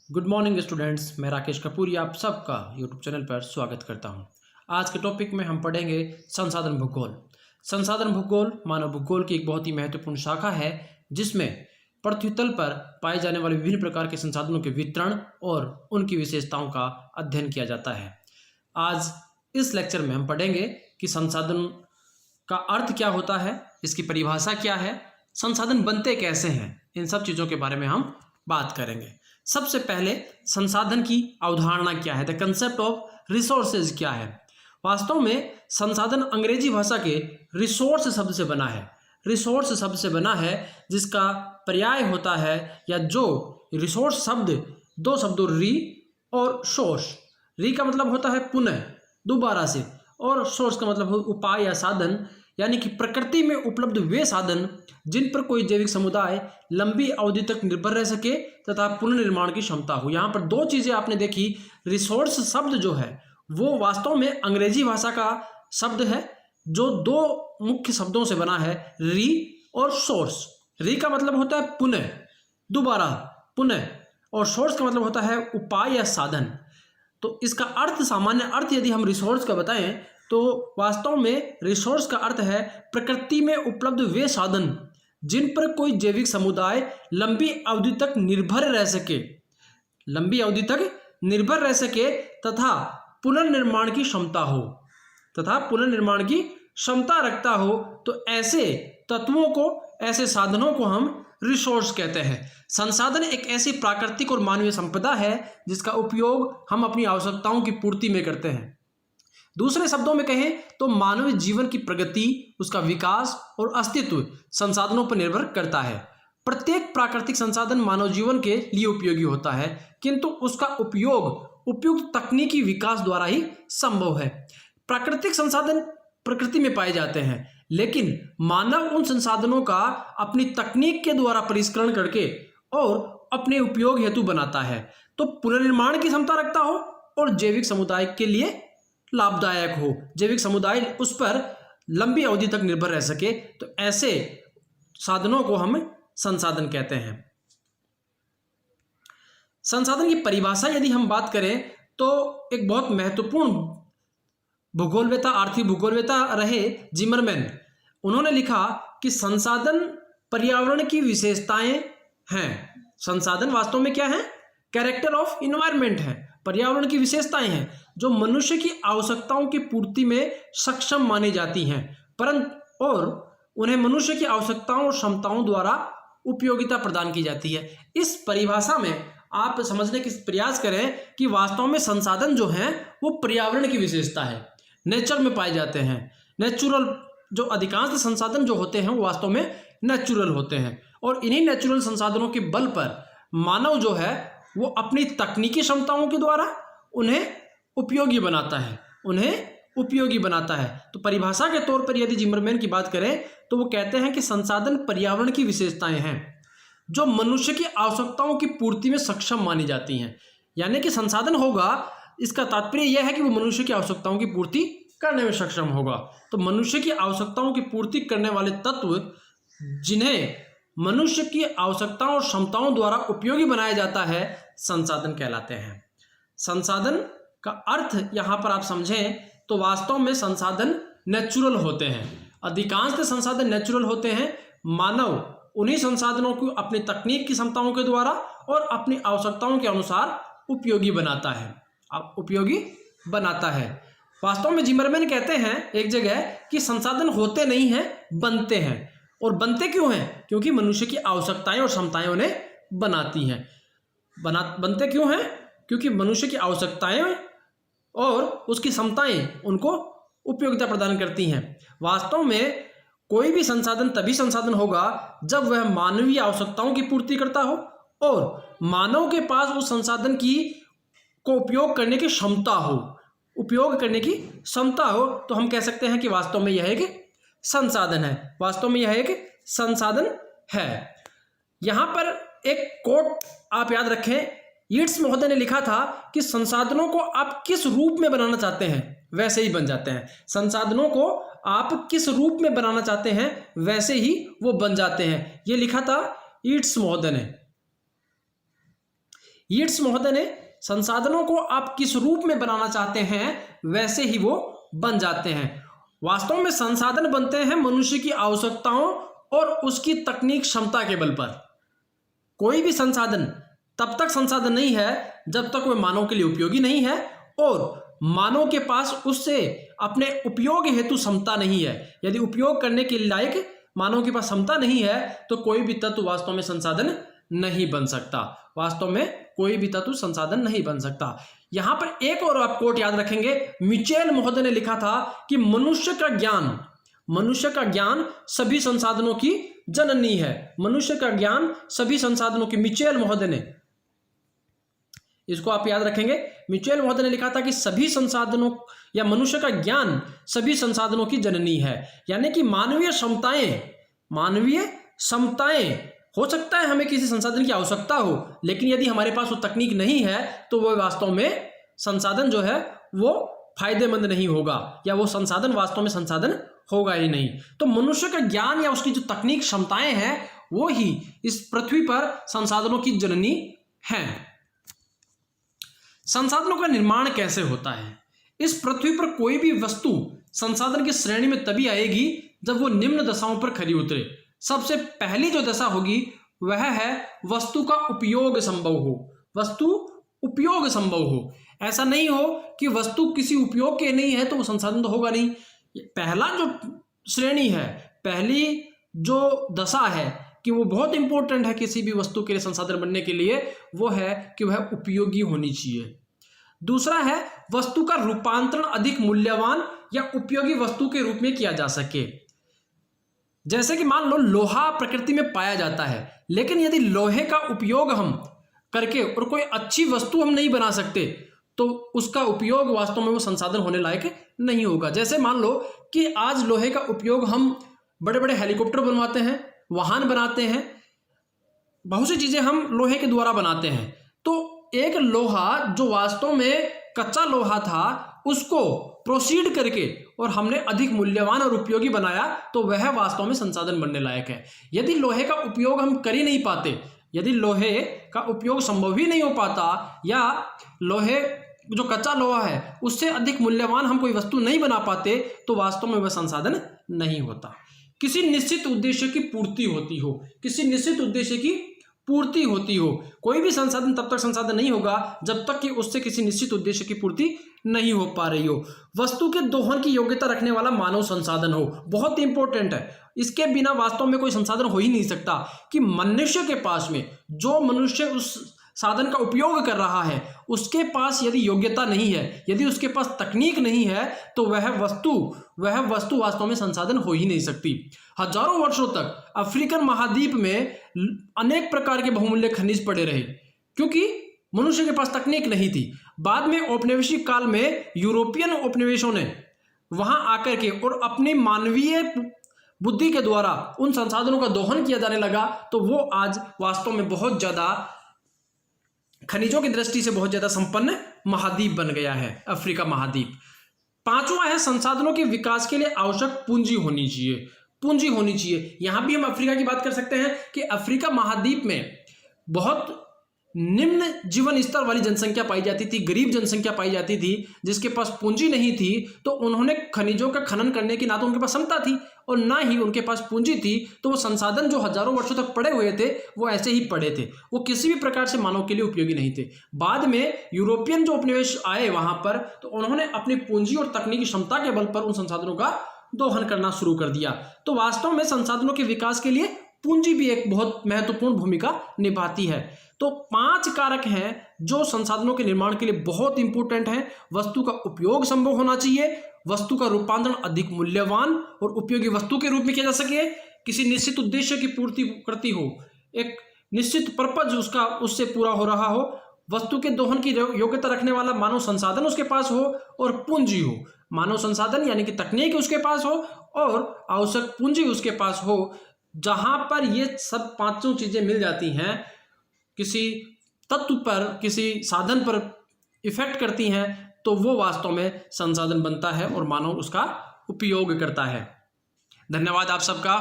Good morning students, मैं राकेश कपूर आप सबका यूट्यूब चैनल पर स्वागत करता हूं। आज के टॉपिक में हम पढ़ेंगे संसाधन भूगोल। संसाधन भूगोल मानव भूगोल की एक बहुत ही महत्वपूर्ण शाखा है, जिसमें पृथ्वी तल पर पाए जाने वाले विभिन्न प्रकार के संसाधनों के वितरण और उनकी विशेषताओं का अध्ययन किया जाता है। आज इस लेक्चर में हम पढ़ेंगे कि संसाधन का अर्थ क्या होता है, इसकी परिभाषा क्या है, संसाधन बनते कैसे हैं, इन सब चीज़ों के बारे में हम बात करेंगे। सबसे पहले संसाधन की अवधारणा क्या है, द कंसेप्ट ऑफ रिसोर्सेज क्या है। वास्तव में संसाधन अंग्रेजी भाषा के रिसोर्स शब्द से बना है। रिसोर्स शब्द से बना है जिसका पर्याय होता है, या जो रिसोर्स शब्द दो शब्दों री और सोर्स। री का मतलब होता है पुनः, दोबारा से, और सोर्स का मतलब उपाय या साधन, यानी कि प्रकृति में उपलब्ध वे साधन जिन पर कोई जैविक समुदाय लंबी अवधि तक निर्भर रह सके तथा पुनर्निर्माण की क्षमता हो। यहाँ पर दो चीज़ें आपने देखी। रिसोर्स शब्द जो है वो वास्तव में अंग्रेजी भाषा का शब्द है, जो दो मुख्य शब्दों से बना है, री और सोर्स। री का मतलब होता है पुनः, दोबारा, पुनः, और सोर्स का मतलब होता है उपाय या साधन। तो इसका अर्थ, सामान्य अर्थ यदि हम रिसोर्स का बताएं तो वास्तव में रिसोर्स का अर्थ है प्रकृति में उपलब्ध वे साधन जिन पर कोई जैविक समुदाय लंबी अवधि तक निर्भर रह सके, लंबी अवधि तक निर्भर रह सके तथा पुनर्निर्माण की क्षमता हो, तथा पुनर्निर्माण की क्षमता रखता हो। तो ऐसे तत्वों को, ऐसे साधनों को हम रिसोर्स कहते हैं। संसाधन एक ऐसी प्राकृतिक और मानवीय संपदा है जिसका उपयोग हम अपनी आवश्यकताओं की पूर्ति में करते हैं। दूसरे शब्दों में कहें तो मानव जीवन की प्रगति, उसका विकास और अस्तित्व संसाधनों पर निर्भर करता है। प्रत्येक प्राकृतिक संसाधन मानव जीवन के लिए उपयोगी होता है, किंतु उसका उपयोग उपयुक्त तकनीकी विकास द्वारा ही संभव है। प्राकृतिक संसाधन प्रकृति में पाए जाते हैं, लेकिन मानव उन संसाधनों का अपनी तकनीक के द्वारा परिष्करण करके और अपने उपयोग हेतु बनाता है, तो पुनर्निर्माण की क्षमता रखता हो और जैविक समुदाय के लिए लाभदायक हो, जैविक समुदाय उस पर लंबी अवधि तक निर्भर रह सके। तो ऐसे साधनों को हम संसाधन कहते हैं। संसाधन की परिभाषा यदि हम बात करें तो एक बहुत महत्वपूर्ण भूगोलवेता, आर्थिक भूगोलवेता रहे जिमरमैन, उन्होंने लिखा कि संसाधन पर्यावरण की विशेषताएं हैं। संसाधन वास्तव में क्या है? कैरेक्टर ऑफ इन्वायरमेंट है, पर्यावरण की विशेषताएं हैं जो मनुष्य की आवश्यकताओं की पूर्ति में सक्षम मानी जाती हैं, परंतु और उन्हें मनुष्य की आवश्यकताओं और क्षमताओं द्वारा उपयोगिता प्रदान की जाती है। इस परिभाषा में आप समझने की प्रयास करें कि वास्तव में संसाधन जो हैं वो पर्यावरण की विशेषता है, नेचर में पाए जाते हैं। नेचुरल, जो अधिकांश संसाधन जो होते हैं वो वास्तव में नेचुरल होते हैं, और इन्हीं नेचुरल संसाधनों के बल पर मानव जो है वो अपनी तकनीकी क्षमताओं के द्वारा उन्हें उपयोगी बनाता है, उन्हें उपयोगी बनाता है। तो परिभाषा के तौर पर यदि जिमरमैन की बात करें तो वो कहते हैं कि संसाधन पर्यावरण की विशेषताएं हैं जो मनुष्य की आवश्यकताओं की पूर्ति में सक्षम मानी जाती हैं। यानी कि संसाधन होगा, इसका तात्पर्य यह है कि वो मनुष्य की आवश्यकताओं की पूर्ति करने में सक्षम होगा। तो मनुष्य की आवश्यकताओं की पूर्ति करने वाले तत्व जिन्हें मनुष्य की आवश्यकताओं और क्षमताओं द्वारा उपयोगी बनाया जाता है, संसाधन कहलाते हैं। संसाधन का अर्थ यहाँ पर आप समझें तो वास्तव में संसाधन नेचुरल होते हैं, अधिकांश संसाधन नेचुरल होते हैं। मानव उन्हीं संसाधनों को अपनी तकनीक की क्षमताओं के द्वारा और अपनी आवश्यकताओं के अनुसार उपयोगी बनाता है, उपयोगी बनाता है। वास्तव में जिमरमैन कहते हैं एक जगह कि संसाधन होते नहीं हैं, बनते हैं। और बनते क्यों हैं? क्योंकि मनुष्य की आवश्यकताएं और क्षमताएं उन्हें बनाती हैं। बनते क्यों हैं? क्योंकि मनुष्य की आवश्यकताएं और उसकी क्षमताएं उनको उपयोगिता प्रदान करती हैं। वास्तव में कोई भी संसाधन तभी संसाधन होगा जब वह मानवीय आवश्यकताओं की पूर्ति करता हो और मानव के पास उस संसाधन की को उपयोग करने की क्षमता हो, उपयोग करने की क्षमता हो। तो हम कह सकते हैं कि वास्तव में यह एक संसाधन है, वास्तव में यह एक संसाधन है। यहाँ पर एक कोट आप याद रखें, यीट्स महोदय ने लिखा था कि संसाधनों को आप किस रूप में बनाना चाहते हैं वैसे ही बन जाते हैं। संसाधनों को आप किस रूप में बनाना चाहते हैं वैसे ही वो बन जाते हैं, ये लिखा था यीट्स महोदय ने। यीट्स महोदय ने संसाधनों को आप किस रूप में बनाना चाहते हैं वैसे ही वो बन जाते हैं। वास्तव में संसाधन बनते हैं मनुष्य की आवश्यकताओं और उसकी तकनीक क्षमता के बल पर। कोई भी संसाधन तब तक संसाधन नहीं है जब तक वह मानव के लिए उपयोगी नहीं है और मानव के पास उससे अपने उपयोग हेतु क्षमता नहीं है। यदि उपयोग करने के लायक मानव के पास क्षमता नहीं है तो कोई भी तत्व वास्तव में संसाधन नहीं बन सकता। वास्तव में कोई भी तत्व संसाधन नहीं बन सकता। यहां पर एक और आप कोट याद रखेंगे, मिचेल महोदय ने लिखा था कि मनुष्य का ज्ञान सभी संसाधनों की जननी है। मनुष्य का ज्ञान सभी संसाधनों की, मिचेल महोदय ने, इसको आप याद रखेंगे। मिचेल महोदय ने लिखा था कि सभी संसाधनों या मनुष्य का ज्ञान सभी संसाधनों की जननी है। यानी कि मानवीय क्षमताएं हो सकता है हमें किसी संसाधन की आवश्यकता हो, लेकिन यदि हमारे पास वो तकनीक नहीं है तो वो वास्तव में संसाधन जो है वो फायदेमंद नहीं होगा, या वो संसाधन वास्तव में संसाधन होगा ही नहीं। तो मनुष्य का ज्ञान या उसकी जो तकनीक क्षमताएं हैं वो ही इस पृथ्वी पर संसाधनों की जननी हैं। संसाधनों का निर्माण कैसे होता है? इस पृथ्वी पर कोई भी वस्तु संसाधन की श्रेणी में तभी आएगी जब वो निम्न दशाओं पर खरी उतरे। सबसे पहली जो दशा होगी वह है वस्तु का उपयोग संभव हो। ऐसा नहीं हो कि वस्तु किसी उपयोग के नहीं है तो वो संसाधन तो होगा नहीं। पहला जो श्रेणी है, पहली जो दशा है कि वो बहुत इंपॉर्टेंट है किसी भी वस्तु के लिए संसाधन बनने के लिए, वो है कि वह उपयोगी होनी चाहिए। दूसरा है वस्तु का रूपांतरण अधिक मूल्यवान या उपयोगी वस्तु के रूप में किया जा सके। जैसे कि मान लो लोहा प्रकृति में पाया जाता है, लेकिन यदि लोहे का उपयोग हम करके और कोई अच्छी वस्तु हम नहीं बना सकते तो उसका उपयोग वास्तव में वो संसाधन होने लायक नहीं होगा। जैसे मान लो कि आज लोहे का उपयोग हम बड़े बड़े हेलीकॉप्टर बनवाते हैं, वाहन बनाते हैं, बहुत सी चीजें हम लोहे के द्वारा बनाते हैं। तो एक लोहा जो वास्तव में कच्चा लोहा था उसको प्रोसीड करके और हमने अधिक मूल्यवान और उपयोगी बनाया तो वह वास्तव में संसाधन बनने लायक है। यदि लोहे का उपयोग हम कर ही नहीं पाते, यदि लोहे का उपयोग संभव ही नहीं हो पाता, या लोहे जो कच्चा लोहा है उससे अधिक मूल्यवान हम कोई वस्तु नहीं बना पाते, तो वास्तव में वह संसाधन नहीं होता। किसी निश्चित उद्देश्य की पूर्ति होती हो। कोई भी संसाधन तब तक संसाधन नहीं होगा जब तक कि उससे किसी निश्चित उद्देश्य की पूर्ति नहीं हो पा रही हो। वस्तु के दोहन की योग्यता रखने वाला मानव संसाधन हो, बहुत इंपॉर्टेंट है। इसके बिना वास्तव में कोई संसाधन हो ही नहीं सकता। कि मनुष्य के पास में, जो मनुष्य उस साधन का उपयोग कर रहा है, उसके पास यदि योग्यता नहीं है, यदि उसके पास तकनीक नहीं है, तो वह वस्तु वास्तव में संसाधन हो ही नहीं सकती। हजारों वर्षों तक अफ्रीकन महाद्वीप में अनेक प्रकार के बहुमूल्य खनिज पड़े रहे क्योंकि मनुष्य के पास तकनीक नहीं थी। बाद में औपनिवेशिक काल में यूरोपियन उपनिवेशों ने वहां आकर के और अपनी मानवीय बुद्धि के द्वारा उन संसाधनों का दोहन किया जाने लगा, तो वो आज वास्तव में बहुत ज्यादा खनिजों की दृष्टि से बहुत ज्यादा संपन्न महाद्वीप बन गया है अफ्रीका महाद्वीप। पांचवा है संसाधनों के विकास के लिए आवश्यक पूंजी होनी चाहिए। यहां भी हम अफ्रीका की बात कर सकते हैं कि अफ्रीका महाद्वीप में बहुत निम्न जीवन स्तर वाली जनसंख्या पाई जाती थी, गरीब जनसंख्या पाई जाती थी, जिसके पास पूंजी नहीं थी। तो उन्होंने खनिजों का खनन करने की ना तो उनके पास क्षमता थी और ना ही उनके पास पूंजी थी। तो वो संसाधन जो हजारों वर्षों तक पड़े हुए थे वो ऐसे ही पड़े थे, वो किसी भी प्रकार से मानव के लिए उपयोगी नहीं थे। बाद में यूरोपियन जो उपनिवेश आए वहां पर, तो उन्होंने अपनी पूंजी और तकनीकी क्षमता के बल पर उन संसाधनों का दोहन करना शुरू कर दिया। तो वास्तव में संसाधनों के विकास के लिए पूंजी भी एक बहुत महत्वपूर्ण भूमिका निभाती है। तो 5 कारक हैं जो संसाधनों के निर्माण के लिए बहुत इंपॉर्टेंट हैं। वस्तु का उपयोग संभव होना चाहिए, वस्तु का रूपांतरण अधिक मूल्यवान और उपयोगी वस्तु के रूप में किया जा सके, किसी निश्चित उद्देश्य की पूर्ति करती हो, एक निश्चित पर्पज उससे पूरा हो रहा हो, वस्तु के दोहन की योग्यता रखने वाला मानव संसाधन उसके पास हो और पूंजी हो। मानव संसाधन यानी कि तकनीक उसके पास हो और आवश्यक पूंजी उसके पास हो। जहां पर ये सब पांचों चीजें मिल जाती हैं, किसी तत्व पर, किसी साधन पर इफेक्ट करती हैं, तो वो वास्तव में संसाधन बनता है और मानव उसका उपयोग करता है। धन्यवाद आप सबका।